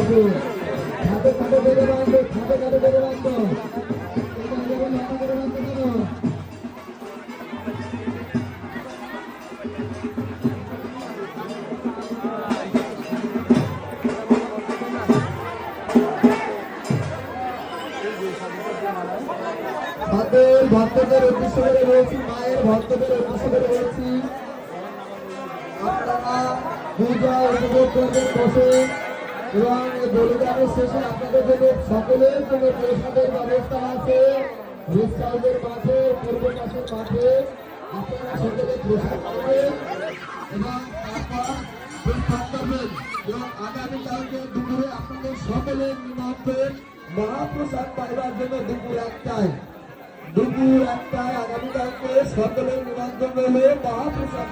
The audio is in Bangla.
খাতে খাতে বেড়ে বাঁধো, খাতে খাতে বেড়ে বাঁধো। মাদের ভক্তদের উদ্দেশ্য করে বলছি, মায়ের ভক্তদের উদ্দেশ্য করে বলছি, আপনারা পূজা উপভোগ করবেন বসে এবং বলিদানের শেষে আপনাদের জন্য সকলের জন্য প্রসাদের ব্যবস্থা আছে। গেস্ট হাউসের মাঠে, পূর্ব পাশের মাঠে আপনারা সকলে প্রসাদ পাবেন এবং তারপর প্রস্থান করবেন এবং আগামীকালকে দুপুরে আপনাদের সকলের নিমন্ত্রণ মহাপ্রসাদ পাইবার জন্য দুপুর একটায় আগামীকালকে সকলের নিমন্ত্রণ রইল মহাপ্রসাদ।